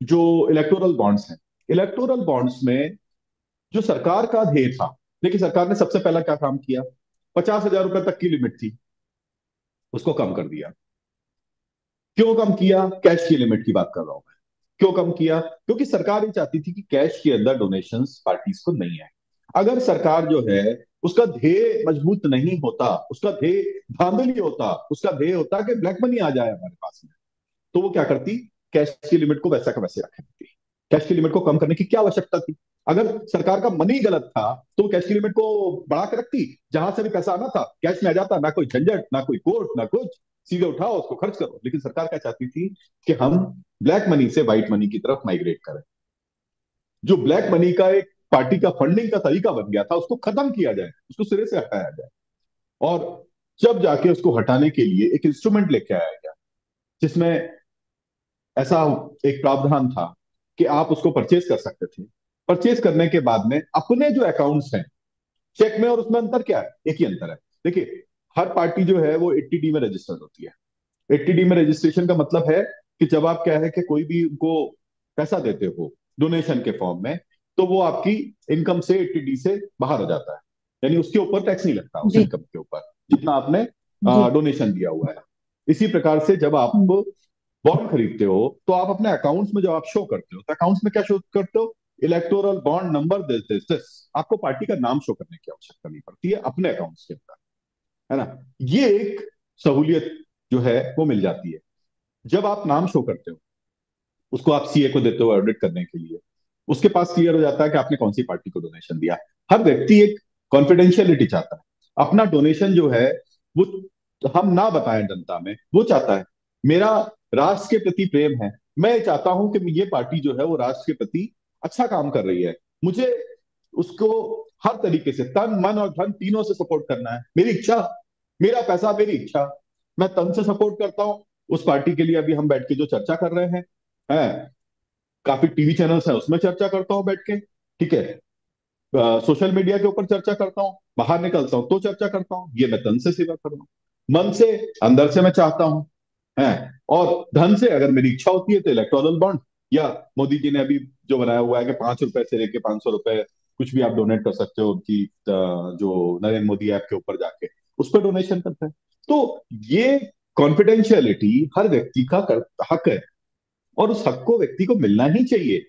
जो इलेक्टोरल बॉन्ड्स हैं, इलेक्टोरल बॉन्ड्स में जो सरकार का ध्येय था, देखिए सरकार ने सबसे पहला क्या काम किया, 50,000 रुपए तक की लिमिट थी, उसको कम कर दिया। क्यों कम किया, कैश की लिमिट की बात कर रहा हूं मैं। क्यों कम किया, क्योंकि सरकार ये चाहती थी कि कैश के अंदर डोनेशंस पार्टीज को नहीं आए। अगर सरकार जो है उसका ध्येय मजबूत नहीं होता, उसका ध्येय धांधली होता, उसका ध्येय होता कि ब्लैक मनी आ जाए हमारे पास में, तो वो क्या करती, कैश की लिमिट को वैसा का वैसे रख देती। कैश की लिमिट को कम करने की क्या आवश्यकता थी, अगर सरकार का मनी गलत था तो वो कैश की लिमिट को बढ़ा के रखती, जहां से भी पैसा आना था कैश में आ जाता, ना कोई झंझट, ना कोई कोर्ट, ना कुछ, सीधे उठाओ उसको खर्च करो। लेकिन सरकार क्या चाहती थी कि हम ब्लैक मनी से व्हाइट मनी की तरफ माइग्रेट करें। जो ब्लैक मनी का एक पार्टी का फंडिंग का तरीका बन गया था उसको खत्म किया जाए, उसको सिरे से हटाया जाए। और जब जाके उसको हटाने के लिए एक इंस्ट्रूमेंट लेके आया गया जिसमें ऐसा एक प्रावधान था कि आप उसको परचेज कर सकते थे। परचेज करने के बाद में अपने जो अकाउंट्स हैं, चेक में और उसमें अंतर क्या है, एक ही अंतर है। देखिए हर पार्टी जो है वो 80D में रजिस्टर्ड होती है। 80D में रजिस्ट्रेशन का मतलब है कि जब आप क्या है कि कोई भी उनको पैसा देते हो डोनेशन के फॉर्म में, तो वो आपकी इनकम से 80D से बाहर हो जाता है, यानी उसके ऊपर टैक्स नहीं लगता उस जी। इनकम के ऊपर जितना आपने जी। डोनेशन दिया हुआ है। इसी प्रकार से जब आप हम्म। बॉन्ड खरीदते हो तो आप अपने अकाउंट्स में जब आप शो करते हो तो अकाउंट्स में क्या शो करते हो, इलेक्टोरल बॉन्ड नंबर देते थे। आपको पार्टी का नाम शो करने की आवश्यकता नहीं पड़ती है अपने अकाउंट्स के अंदर, है ना। ये एक सहूलियत जो है वो मिल जाती है। जब आप नाम शो करते हो, उसको आप सीए को देते हो ऑडिट करने के लिए, उसके पास क्लियर हो जाता है कि आपने कौन सी पार्टी को डोनेशन दिया। हर व्यक्ति एक कॉन्फिडेंशियलिटी चाहता है, अपना डोनेशन जो है वो हम ना बताएं जनता में, वो चाहता है। मेरा राष्ट्र के प्रति प्रेम है, मैं चाहता हूं कि ये पार्टी जो है वो राष्ट्र के प्रति अच्छा काम कर रही है, मुझे उसको हर तरीके से तन मन और धन तीनों से सपोर्ट करना है। मेरी इच्छा, मेरा पैसा मेरी इच्छा, मैं तन से सपोर्ट करता हूं उस पार्टी के लिए। अभी हम बैठ के जो चर्चा कर रहे हैं, काफी टीवी चैनल्स हैं उसमें चर्चा करता हूं बैठ के, ठीक है, सोशल मीडिया के ऊपर चर्चा करता हूँ, बाहर निकलता हूं तो चर्चा करता हूँ। ये मैं तन से सेवा कर रहा हूँ, मन से, अंदर से मैं चाहता हूँ, है। और धन से अगर मेरी इच्छा होती है तो इलेक्टोरल बॉन्ड, या मोदी जी ने अभी जो बनाया हुआ है कि 5 रुपए से लेके 500 रुपए कुछ भी आप डोनेट कर सकते हो उनकी जो नरेंद्र मोदी ऐप के ऊपर जाके उस पर डोनेशन करते हैं। तो ये कॉन्फिडेंशियलिटी हर व्यक्ति का हक है, और उस हक को व्यक्ति को मिलना ही चाहिए।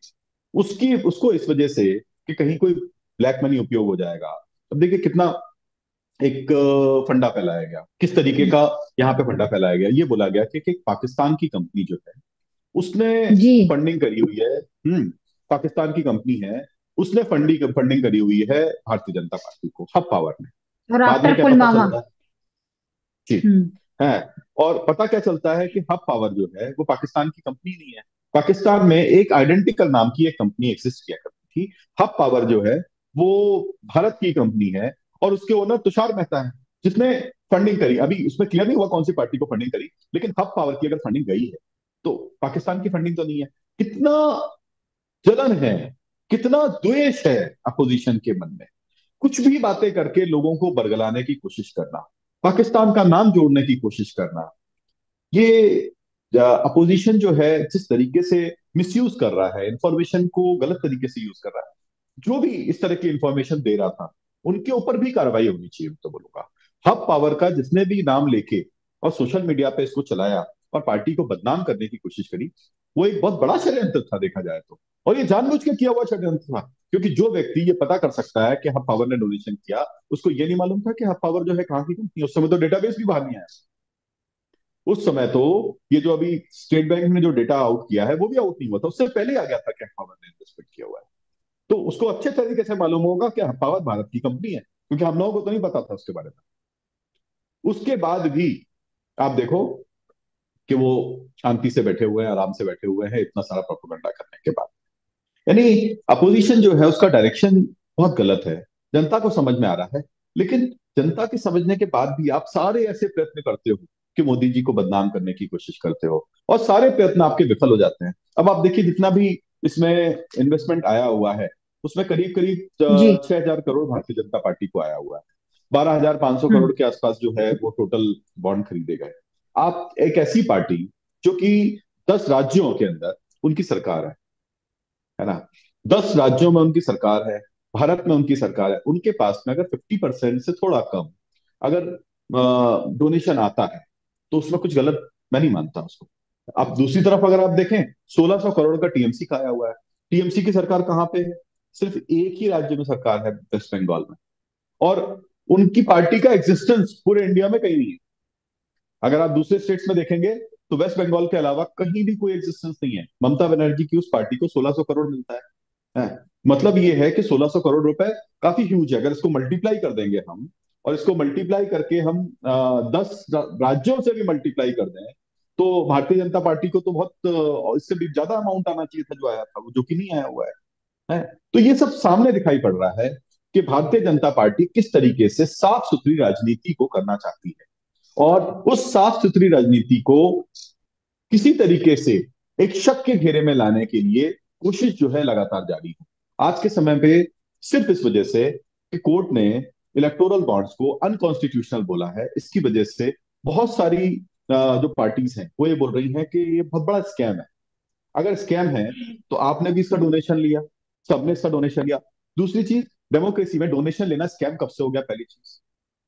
उसकी उसको इस वजह से कि कहीं कोई ब्लैक मनी उपयोग हो जाएगा। अब देखिए कितना एक फंडा फैलाया गया, किस तरीके का यहाँ पे फंडा फैलाया गया। ये बोला गया कि एक पाकिस्तान की कंपनी जो है उसने जी। फंडिंग करी हुई है। पाकिस्तान की कंपनी है, उसने फंडिंग फंडिंग करी हुई है भारतीय जनता पार्टी को, हब पावर ने। और बाद में आफ्टर क्या पता पुलवामा। चलता है जी हम्म। है, और पता क्या चलता है कि हब पावर जो है वो पाकिस्तान की कंपनी नहीं है। पाकिस्तान में एक आइडेंटिकल नाम की एक कंपनी एग्जिस्ट किया करती थी। हब पावर जो है वो भारत की कंपनी है, और उसके ओनर तुषार मेहता है, जिसने फंडिंग करी। अभी उसमें क्लियर नहीं हुआ कौन सी पार्टी को फंडिंग करी, लेकिन हब पावर की अगर फंडिंग गई है तो पाकिस्तान की फंडिंग तो नहीं है। कितना जलन है, कितना द्वेष है अपोजिशन के मन में, कुछ भी बातें करके लोगों को बरगलाने की कोशिश करना, पाकिस्तान का नाम जोड़ने की कोशिश करना। ये अपोजिशन जो है जिस तरीके से मिसयूज कर रहा है, इंफॉर्मेशन को गलत तरीके से यूज कर रहा है, जो भी इस तरह की इंफॉर्मेशन दे रहा था उनके ऊपर भी कार्रवाई होनी चाहिए, तो बोलूंगा। हब पावर का जिसने भी नाम लेके और सोशल मीडिया पे इसको चलाया और पार्टी को बदनाम करने की कोशिश करी, वो एक बहुत बड़ा षड्यंत्र था देखा जाए तो। और ये जानबूझ के किया हुआ षड्यंत्र था, क्योंकि जो व्यक्ति ये पता कर सकता है कि हब पावर ने डोनेशन किया, उसको ये नहीं मालूम था कि हब पावर जो है कहाँ की कंपनी है। उस समय तो डेटाबेस भी बाहर नहीं आया। उस समय तो ये जो अभी स्टेट बैंक ने जो डेटा आउट किया है वो भी आउट नहीं हुआ था, उससे पहले ही आ गया था कि हब पावर ने इन्वेस्टमेंट किया हुआ है। तो उसको अच्छे तरीके से मालूम होगा कि हब पावर भारत की कंपनी है, क्योंकि हम लोगों को तो नहीं पता था उसके बारे में। उसके बाद भी आप देखो कि वो शांति से बैठे हुए हैं, आराम से बैठे हुए हैं, इतना सारा प्रोपेगेंडा करने के बाद। यानी अपोजिशन जो है उसका डायरेक्शन बहुत गलत है, जनता को समझ में आ रहा है। लेकिन जनता के समझने के बाद भी आप सारे ऐसे प्रयत्न करते हो कि मोदी जी को बदनाम करने की कोशिश करते हो, और सारे प्रयत्न आपके विफल हो जाते हैं। अब आप देखिए जितना भी इसमें इन्वेस्टमेंट आया हुआ है उसमें करीब करीब जी। 6,000 करोड़ भारतीय जनता पार्टी को आया हुआ है। 12,500 करोड़ हम्म। के आसपास जो है वो टोटल बॉन्ड खरीदे गए। आप एक ऐसी पार्टी जो कि 10 राज्यों के अंदर उनकी सरकार है ना, 10 राज्यों में उनकी सरकार है, भारत में उनकी सरकार है, उनके पास में अगर 50% से थोड़ा कम अगर डोनेशन आता है तो उसमें कुछ गलत मैं नहीं मानता उसको। अब दूसरी तरफ अगर आप देखें, 1,600 करोड़ का टीएमसी का आया हुआ है। टीएमसी की सरकार कहाँ पे है? सिर्फ एक ही राज्य में सरकार है, वेस्ट बंगाल में। और उनकी पार्टी का एग्जिस्टेंस पूरे इंडिया में कहीं नहीं है। अगर आप दूसरे स्टेट्स में देखेंगे तो वेस्ट बंगाल के अलावा कहीं भी कोई एग्जिस्टेंस नहीं है। ममता बनर्जी की उस पार्टी को 1,600 करोड़ मिलता है। मतलब ये है कि 1,600 करोड़ रुपए काफी ह्यूज है। अगर इसको मल्टीप्लाई कर देंगे हम, और इसको मल्टीप्लाई करके हम 10 राज्यों से भी मल्टीप्लाई कर दें, तो भारतीय जनता पार्टी को तो बहुत इससे भी ज्यादा अमाउंट आना चाहिए था जो आया था, वो जो कि नहीं आया हुआ है। तो ये सब सामने दिखाई पड़ रहा है कि भारतीय जनता पार्टी किस तरीके से साफ सुथरी राजनीति को करना चाहती है, और उस साफ सुथरी राजनीति को किसी तरीके से एक शक के घेरे में लाने के लिए कोशिश जो है लगातार जारी है। आज के समय पे सिर्फ इस वजह से कि कोर्ट ने इलेक्टोरल बॉन्ड्स को अनकॉन्स्टिट्यूशनल बोला है, इसकी वजह से बहुत सारी जो पार्टीज हैं वो ये बोल रही हैं कि ये बहुत बड़ा स्कैम है। अगर स्कैम है तो आपने भी इसका डोनेशन लिया, सबने इसका डोनेशन लिया। दूसरी चीज, डेमोक्रेसी में डोनेशन लेना स्कैम कब से हो गया? पहली चीज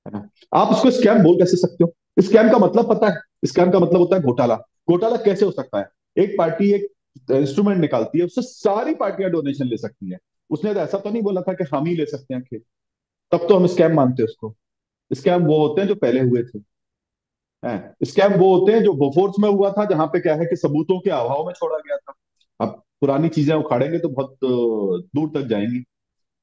है ना, आप उसको स्कैम बोल कैसे सकते हो? स्कैम का मतलब पता है? स्कैम का मतलब होता है घोटाला। घोटाला कैसे हो सकता है? एक पार्टी एक इंस्ट्रूमेंट निकालती है, उससे सारी पार्टियां डोनेशन ले सकती हैं। उसने तो ऐसा तो नहीं बोला था कि हम ही ले सकते हैं खेल, तब तो हम स्कैम मानते हैं उसको। स्कैम वो होते हैं जो पहले हुए थे। हैं स्कैम वो होते हैं जो बोफोर्स में हुआ था, जहां पे क्या है कि सबूतों के अभाव में छोड़ा गया था। अब पुरानी चीजें उखाड़ेंगे तो बहुत दूर तक जाएंगी,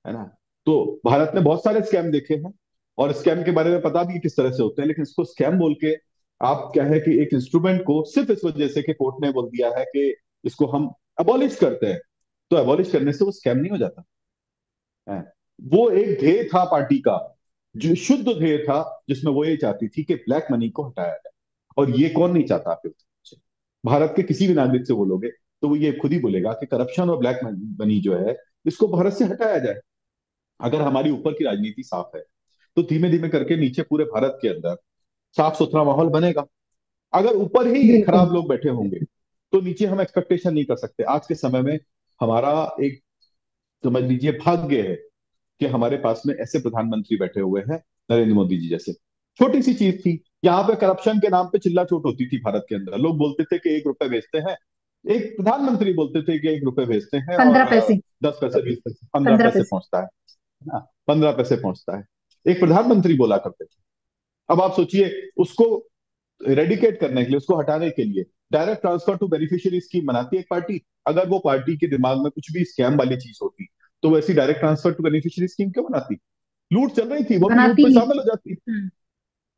है ना। तो भारत ने बहुत सारे स्कैम देखे हैं, और स्कैम के बारे में पता भी है किस तरह से होते हैं, लेकिन इसको स्कैम बोल के आप क्या है कि एक इंस्ट्रूमेंट को सिर्फ इस वजह से कि कोर्ट ने बोल दिया है कि इसको हम अबॉलिश करते हैं, तो अबॉलिश करने से वो स्कैम नहीं हो जाता है। वो एक ध्येय था पार्टी का, जो शुद्ध ध्येय था, जिसमें वो ये चाहती थी कि ब्लैक मनी को हटाया जाए। और ये कौन नहीं चाहता फिर? भारत के किसी भी नागरिक से बोलोगे तो वो ये खुद ही बोलेगा कि करप्शन और ब्लैक मनी जो है इसको भारत से हटाया जाए। अगर हमारी ऊपर की राजनीति साफ है तो धीमे धीमे करके नीचे पूरे भारत के अंदर साफ सुथरा माहौल बनेगा। अगर ऊपर ही बिल्कुल। खराब लोग बैठे होंगे तो नीचे हम एक्सपेक्टेशन नहीं कर सकते। आज के समय में हमारा एक समझ लीजिए भाग्य है कि हमारे पास में ऐसे प्रधानमंत्री बैठे हुए हैं, नरेंद्र मोदी जी जैसे। छोटी सी चीज थी, यहाँ पे करप्शन के नाम पे चिल्ला चोट होती थी भारत के अंदर। लोग बोलते थे कि 1 रुपए भेजते हैं, एक प्रधानमंत्री बोलते थे कि 1 रुपए भेजते हैं, और 15 पैसे। 10 पैसे 20 पैसे 15 पैसे 15 पैसे। पहुंचता है ना, 15 पैसे पहुंचता है। एक प्रधानमंत्री बोला करते थे। अब आप सोचिए, उसको रेडिकेट करने के लिए, उसको हटाने के लिए direct transfer to beneficiary scheme बनाती है एक पार्टी। अगर वो पार्टी के दिमाग में कुछ भी स्कैम वाली चीज होती, तो वैसी direct transfer to beneficiary scheme क्यों बनाती? लूट चल रही थी, वो भी लूट बनाती में नहीं शामिल थी। हो जाती। हम्म।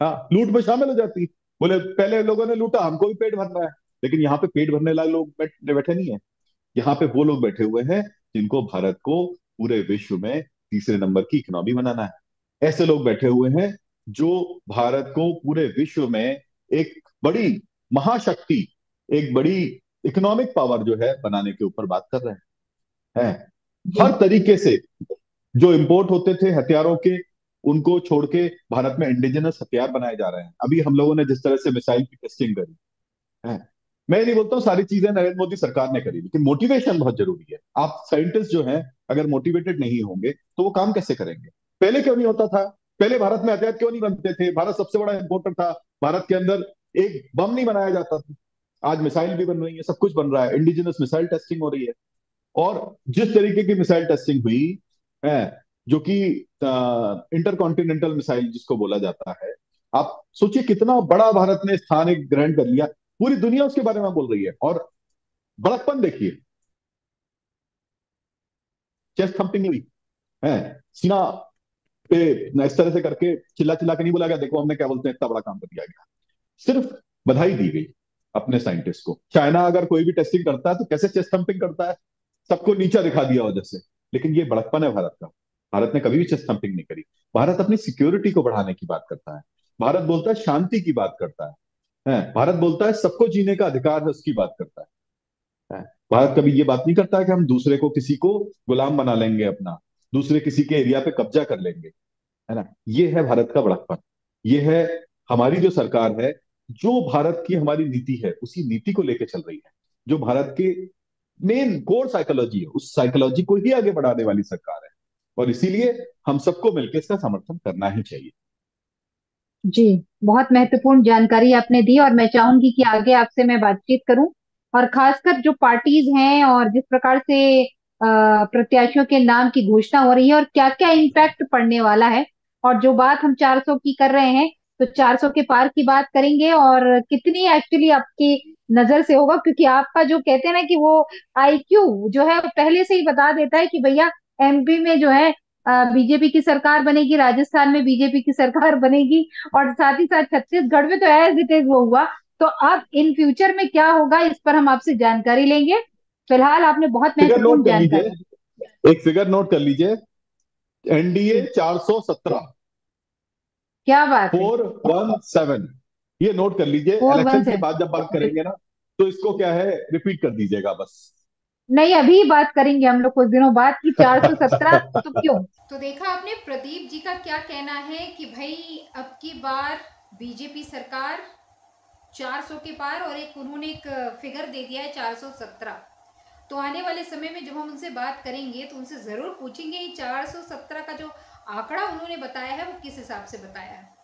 हाँ, लूट में शामिल हो जाती। बोले पहले लोगों ने लूटा, हमको भी पेट भरना है। लेकिन यहाँ पे पेट भरने वाले लोग बैठे नहीं है। यहाँ पे वो लोग बैठे हुए हैं जिनको भारत को पूरे विश्व में तीसरे नंबर की इकोनॉमी बनाना है। ऐसे लोग बैठे हुए हैं जो भारत को पूरे विश्व में एक बड़ी महाशक्ति, एक बड़ी इकोनॉमिक पावर जो है बनाने के ऊपर बात कर रहे हैं। हर जी। तरीके से जो इंपोर्ट होते थे हथियारों के, उनको छोड़ के भारत में इंडिजिनस हथियार बनाए जा रहे हैं। अभी हम लोगों ने जिस तरह से मिसाइल की टेस्टिंग करी है, मैं नहीं बोलता हूँ सारी चीजें नरेंद्र मोदी सरकार ने करी, लेकिन मोटिवेशन बहुत जरूरी है। आप साइंटिस्ट जो हैं, अगर मोटिवेटेड नहीं होंगे तो वो काम कैसे करेंगे? पहले क्यों नहीं होता था? पहले भारत में हथियार क्यों नहीं बनते थे? भारत सबसे बड़ा इंपोर्टर था। भारत के अंदर एक बम नहीं बनाया जाता था। आज मिसाइल भी बन रही है, सब कुछ बन रहा है, इंडिजिनस मिसाइल टेस्टिंग हो रही है। और जिस तरीके की मिसाइल टेस्टिंग हुई है, जो कि इंटर कॉन्टिनेंटल मिसाइल जिसको बोला जाता है, आप सोचिए कितना बड़ा भारत ने स्थान एक ग्रहण कर लिया। पूरी दुनिया उसके बारे में बोल रही है। और बड़कपन देखिए, चेस्ट थंपिंग हुई है, सीना पे इस तरह से करके चिल्ला चिल्ला के नहीं बोला गया देखो हमने क्या बोलते हैं इतना बड़ा काम कर दिया गया। सिर्फ बधाई दी गई अपने साइंटिस्ट को। चाइना अगर कोई भी टेस्टिंग करता है तो कैसे चेस्ट थंपिंग करता है, सबको नीचा दिखा दिया वजह से। लेकिन ये बड़कपन है भारत का। भारत ने कभी भी चेस्ट थंपिंग नहीं करी। भारत अपनी सिक्योरिटी को बढ़ाने की बात करता है। भारत बोलता है शांति की बात करता है। भारत बोलता है सबको जीने का अधिकार है, उसकी बात करता है। भारत कभी ये बात नहीं करता है कि हम दूसरे को, किसी को गुलाम बना लेंगे अपना, दूसरे किसी के एरिया पे कब्जा कर लेंगे, है ना। ये है भारत का बड़प्पन। ये है हमारी जो सरकार है, जो भारत की हमारी नीति है उसी नीति को लेके चल रही है। जो भारत के मेन कोर साइकोलॉजी है, उस साइकोलॉजी को ही आगे बढ़ाने वाली सरकार है। और इसीलिए हम सबको मिलकर इसका समर्थन करना ही चाहिए। जी। बहुत महत्वपूर्ण जानकारी आपने दी और मैं चाहूंगी कि आगे आपसे मैं बातचीत करूं, और खासकर जो पार्टीज हैं और जिस प्रकार से प्रत्याशियों के नाम की घोषणा हो रही है और क्या क्या इम्पैक्ट पड़ने वाला है। और जो बात हम 400 की कर रहे हैं, तो 400 के पार की बात करेंगे, और कितनी एक्चुअली आपकी नजर से होगा, क्योंकि आपका जो कहते हैं ना कि वो आईक्यू जो है वो पहले से ही बता देता है कि भैया एमपी में जो है बीजेपी की सरकार बनेगी, राजस्थान में बीजेपी की सरकार बनेगी, और साथ ही साथ छत्तीसगढ़ में तो एज इट इज वो हुआ। तो अब इन फ्यूचर में क्या होगा इस पर हम आपसे जानकारी लेंगे। फिलहाल आपने बहुत फिगर महत्वपूर्ण नोट कर जानकारी लीजिए, दी। एक फिगर नोट कर लीजिए। एनडीए जी। 417, क्या बात है। 417, ये नोट कर लीजिए। फोर वन इलेक्शन के बाद जब बात सेवन करेंगे ना, तो इसको क्या है, रिपीट कर दीजिएगा बस। नहीं, अभी बात करेंगे हम लोग कुछ दिनों बाद की 417, तो क्यों। तो देखा आपने प्रदीप जी का क्या कहना है कि भाई अब की बार बीजेपी सरकार 400 के पार, और एक उन्होंने एक फिगर दे दिया है 417। तो आने वाले समय में जब हम उनसे बात करेंगे तो उनसे जरूर पूछेंगे 417 का जो आंकड़ा उन्होंने बताया है वो किस हिसाब से बताया है।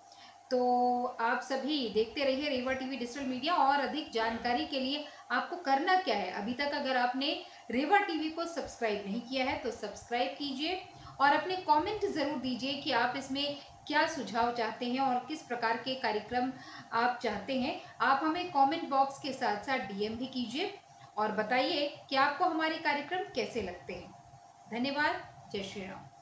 तो आप सभी देखते रहिए रेवा टीवी डिजिटल मीडिया, और अधिक जानकारी के लिए आपको करना क्या है, अभी तक अगर आपने रेवा टीवी को सब्सक्राइब नहीं किया है तो सब्सक्राइब कीजिए, और अपने कमेंट जरूर दीजिए कि आप इसमें क्या सुझाव चाहते हैं और किस प्रकार के कार्यक्रम आप चाहते हैं। आप हमें कमेंट बॉक्स के साथ साथ डीएम भी कीजिए और बताइए कि आपको हमारे कार्यक्रम कैसे लगते हैं। धन्यवाद। जय श्री राम।